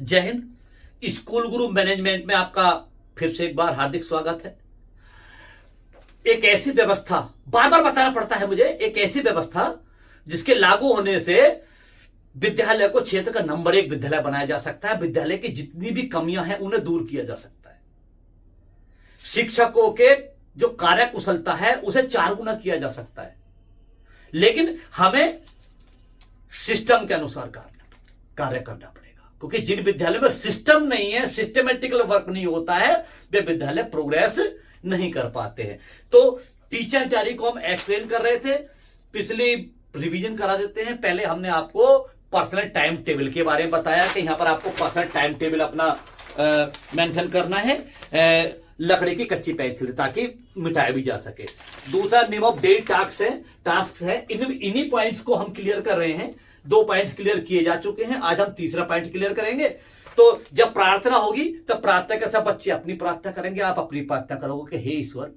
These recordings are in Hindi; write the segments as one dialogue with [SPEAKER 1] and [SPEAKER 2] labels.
[SPEAKER 1] जय हिंद। स्कूल गुरु मैनेजमेंट में आपका फिर से एक बार हार्दिक स्वागत है। एक ऐसी व्यवस्था, बार बार बताना पड़ता है मुझे, एक ऐसी व्यवस्था जिसके लागू होने से विद्यालय को क्षेत्र का नंबर 1 विद्यालय बनाया जा सकता है। विद्यालय की जितनी भी कमियां हैं उन्हें दूर किया जा सकता है। शिक्षकों के जो कार्य कुशलता है उसे 4 गुना किया जा सकता है। लेकिन हमें सिस्टम के अनुसार कार्य करना पड़ेगा, क्योंकि जिन विद्यालयों में सिस्टम नहीं है, सिस्टमेटिकल वर्क नहीं होता है, वे विद्यालय प्रोग्रेस नहीं कर पाते हैं। तो टीचर डायरी को हम एक्सप्लेन कर रहे थे, पिछली रिवीजन करा देते हैं। पहले हमने आपको पर्सनल टाइम टेबल के बारे में बताया कि यहां पर आपको पर्सनल टाइम टेबल अपना मेंशन करना है, लकड़ी की कच्ची पेंसिल, ताकि मिटाया भी जा सके। दूसरा नेम ऑफ डे टास्क है। इन्हीं पॉइंट्स को हम क्लियर कर रहे हैं। 2 पॉइंट्स क्लियर किए जा चुके हैं, आज हम तीसरा पॉइंट क्लियर करेंगे। तो जब प्रार्थना होगी तब प्रार्थना के सब बच्चे अपनी प्रार्थना करेंगे, आप अपनी प्रार्थना करोगे कि हे ईश्वर,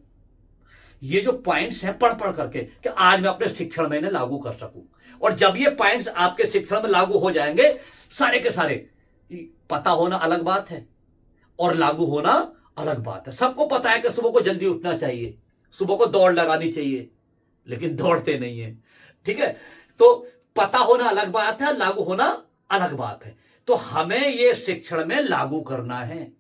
[SPEAKER 1] ये जो पॉइंट्स हैं पढ़ पढ़ करके कि आज मैं अपने शिक्षण में इन्हें लागू कर सकूं। और जब ये पॉइंट्स आपके शिक्षण में लागू हो जाएंगे, सारे के सारे, पता होना अलग बात है और लागू होना अलग बात है। सबको पता है कि सुबह को जल्दी उठना चाहिए, सुबह को दौड़ लगानी चाहिए, लेकिन दौड़ते नहीं है। ठीक है, तो पता होना अलग बात है, लागू होना अलग बात है। तो हमें ये शिक्षण में लागू करना है,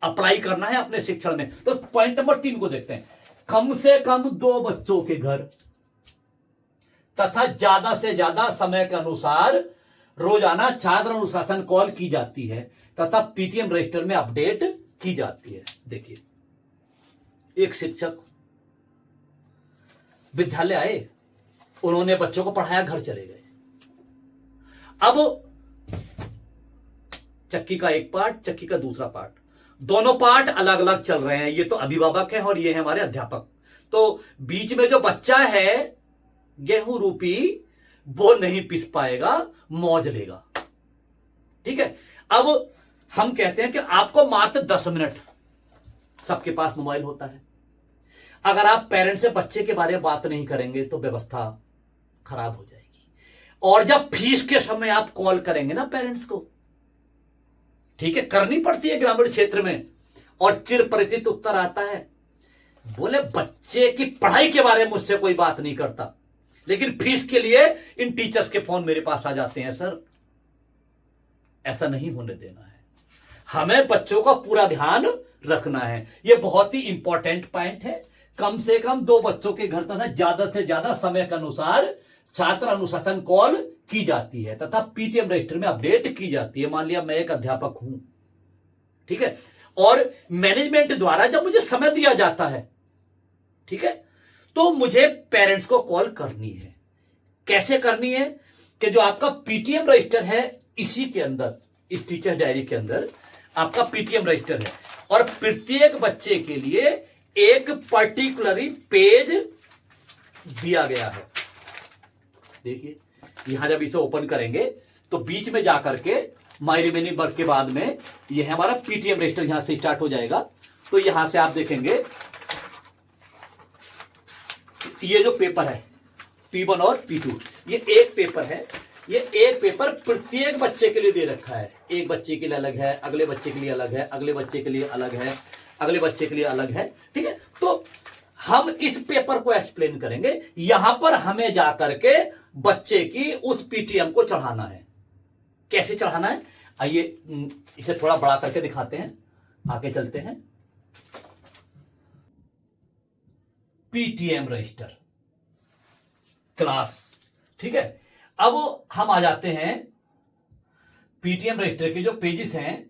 [SPEAKER 1] अप्लाई करना है अपने शिक्षण में। तो पॉइंट नंबर 3 को देखते हैं। कम से कम 2 बच्चों के घर तथा ज्यादा से ज्यादा समय के अनुसार रोजाना छात्र अनुशासन कॉल की जाती है तथा पीटीएम रजिस्टर में अपडेट की जाती है। देखिए, एक शिक्षक विद्यालय आए, उन्होंने बच्चों को पढ़ाया, घर चले गए। अब चक्की का एक पार्ट, चक्की का दूसरा पार्ट, दोनों पार्ट अलग अलग चल रहे हैं। ये तो अभिभावक है और ये है हमारे अध्यापक। तो बीच में जो बच्चा है गेहूं रूपी, वो नहीं पिस पाएगा, मौज लेगा। ठीक है, अब हम कहते हैं कि आपको मात्र 10 मिनट, सबके पास मोबाइल होता है, अगर आप पेरेंट्स से बच्चे के बारे में बात नहीं करेंगे तो व्यवस्था खराब हो जाएगी। और जब फीस के समय आप कॉल करेंगे ना पेरेंट्स को, ठीक है, करनी पड़ती है ग्रामीण क्षेत्र में, और चिर परिचित उत्तर आता है, बोले बच्चे की पढ़ाई के बारे में मुझसे कोई बात नहीं करता, लेकिन फीस के लिए इन टीचर्स के फोन मेरे पास आ जाते हैं। सर, ऐसा नहीं होने देना है, हमें बच्चों का पूरा ध्यान रखना है। यह बहुत ही इंपॉर्टेंट पॉइंट है। कम से कम 2 बच्चों के घर तथा ज्यादा से ज्यादा समय के अनुसार छात्र अनुशासन कॉल की जाती है तथा पीटीएम रजिस्टर में अपडेट की जाती है। मान लिया मैं एक अध्यापक हूं, ठीक है, और मैनेजमेंट द्वारा जब मुझे समय दिया जाता है, ठीक है, तो मुझे पेरेंट्स को कॉल करनी है। कैसे करनी है कि जो आपका पीटीएम रजिस्टर है, इसी के अंदर, इस टीचर डायरी के अंदर आपका पीटीएम रजिस्टर है, और प्रत्येक बच्चे के लिए एक पर्टिकुलरी पेज दिया गया है। देखिए, यहां जब इसे ओपन करेंगे तो बीच में जाकर के माय रिमेनिंग वर्क के बाद में यह हमारा पीटीएम रजिस्टर यहां से स्टार्ट हो जाएगा। तो यहां से आप देखेंगे ये जो पेपर है P1 और P2, ये एक पेपर है। ये एक पेपर प्रत्येक बच्चे के लिए दे रखा है। एक बच्चे के लिए अलग है, अगले बच्चे के लिए अलग है, अगले बच्चे के लिए अलग है, अगले बच्चे के लिए अलग है। ठीक है, तो हम इस पेपर को एक्सप्लेन करेंगे। यहां पर हमें जाकर के बच्चे की उस पीटीएम को चढ़ाना है। कैसे चढ़ाना है, आइए इसे थोड़ा बड़ा करके दिखाते हैं, आगे चलते हैं। पीटीएम रजिस्टर क्लास, ठीक है। अब हम आ जाते हैं पीटीएम रजिस्टर के जो पेजेस हैं,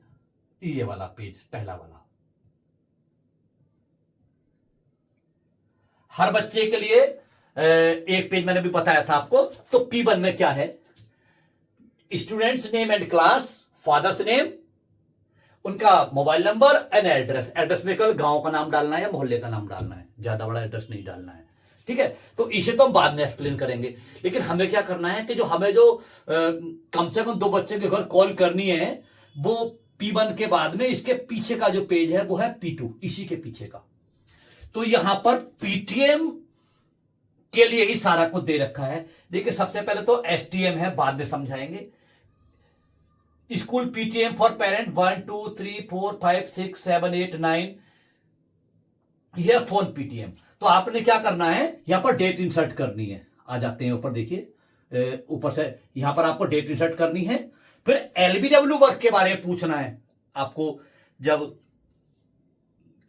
[SPEAKER 1] ये वाला पेज, पहला वाला। हर बच्चे के लिए एक पेज मैंने भी बताया था आपको। तो P1 में क्या है, student's name and class, father's name, उनका mobile number and address. Address में केवल गांव का नाम डालना है, मोहल्ले का नाम डालना है, ज्यादा बड़ा एड्रेस नहीं डालना है। ठीक है, तो इसे तो हम बाद में एक्सप्लेन करेंगे। लेकिन हमें क्या करना है कि जो हमें जो कम से कम 2 बच्चे के घर कॉल करनी है, वो P1 के बाद में इसके पीछे का जो पेज है वो है P2, इसी के पीछे का। तो यहां पर पीटीएम के लिए ही सारा कुछ दे रखा है। देखिए, सबसे पहले तो एसटीएम है, बाद में समझाएंगे। स्कूल पीटीएम फॉर पेरेंट 1 2 3 4 5 6 7 8 9, यह फोन पीटीएम। तो आपने क्या करना है, यहां पर डेट इंसर्ट करनी है। आ जाते हैं ऊपर, देखिए ऊपर से यहां पर आपको डेट इंसर्ट करनी है। फिर एलबीडब्ल्यू वर्क के बारे में पूछना है आपको। जब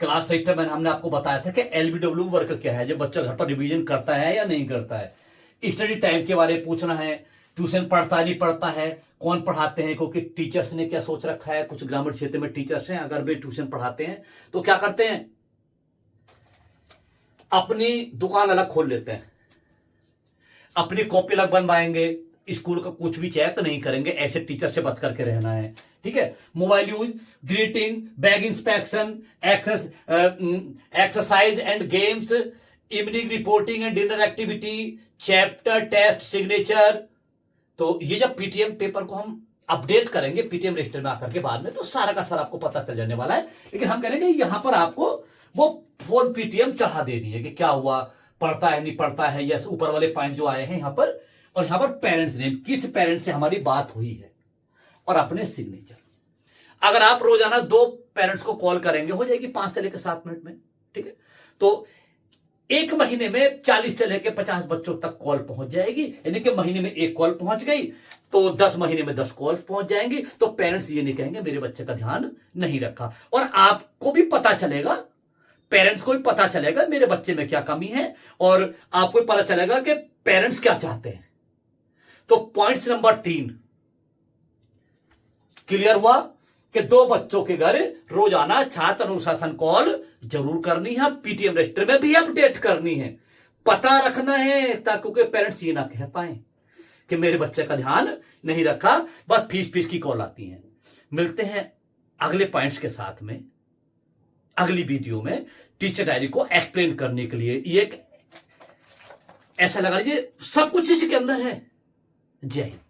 [SPEAKER 1] क्लास रजिस्टर में हमने आपको बताया था कि एलबीडब्ल्यू वर्क क्या है, जब बच्चा घर पर रिवीजन करता है या नहीं करता है। स्टडी टाइम के बारे में पूछना है, ट्यूशन पढ़ता नहीं पढ़ता है, कौन पढ़ाते हैं, क्योंकि टीचर्स ने क्या सोच रखा है। कुछ ग्रामीण क्षेत्र में टीचर्स हैं, अगर वे ट्यूशन पढ़ाते हैं तो क्या करते हैं, अपनी दुकान अलग खोल लेते हैं, अपनी कॉपी अलग बनवाएंगे, स्कूल का कुछ भी चेक नहीं करेंगे। ऐसे टीचर से बच करके रहना है, ठीक है। Mobile use, greeting, bag inspection, exercise and games, evening reporting and dinner activity, chapter test, signature. तो ये जब पीटीएम पेपर को हम अपडेट करेंगे पीटीएम रजिस्टर में आकर के बाद में, तो सारा का सारा आपको पता चल जाने वाला है। लेकिन हम करेंगे यहां पर आपको वो फोन पीटीएम चढ़ा देनी है कि क्या हुआ, पढ़ता है नहीं पढ़ता है, यस ऊपर वाले पॉइंट जो आए हैं यहां पर। और यहां पर पेरेंट्स नेम, किस पेरेंट्स से हमारी बात हुई है, और अपने सिग्नेचर। अगर आप रोजाना 2 पेरेंट्स को कॉल करेंगे, हो जाएगी 5 से लेकर 7 मिनट में, ठीक है। तो एक महीने में 40 से लेकर 50 बच्चों तक कॉल पहुंच जाएगी, यानी कि महीने में 1 कॉल पहुंच गई तो 10 महीने में 10 कॉल पहुंच जाएंगी। तो पेरेंट्स ये नहीं कहेंगे मेरे बच्चे का ध्यान नहीं रखा, और आपको भी पता चलेगा, पेरेंट्स को भी पता चलेगा मेरे बच्चे में क्या कमी है, और आपको भी पता चलेगा कि पेरेंट्स क्या चाहते हैं। तो पॉइंट्स नंबर 3 क्लियर हुआ कि 2 बच्चों के घर रोजाना छात्र अनुशासन कॉल जरूर करनी है, पीटीएम रजिस्टर में भी अपडेट करनी है, पता रखना है, ताकि पेरेंट्स ये ना कह पाए कि मेरे बच्चे का ध्यान नहीं रखा, बस फीस की कॉल आती है। मिलते हैं अगले पॉइंट्स के साथ में अगली वीडियो में, टीचर डायरी को एक्सप्लेन करने के लिए। ये ऐसा लगा लीजिए सब कुछ इसी के अंदर है। जय हिंद।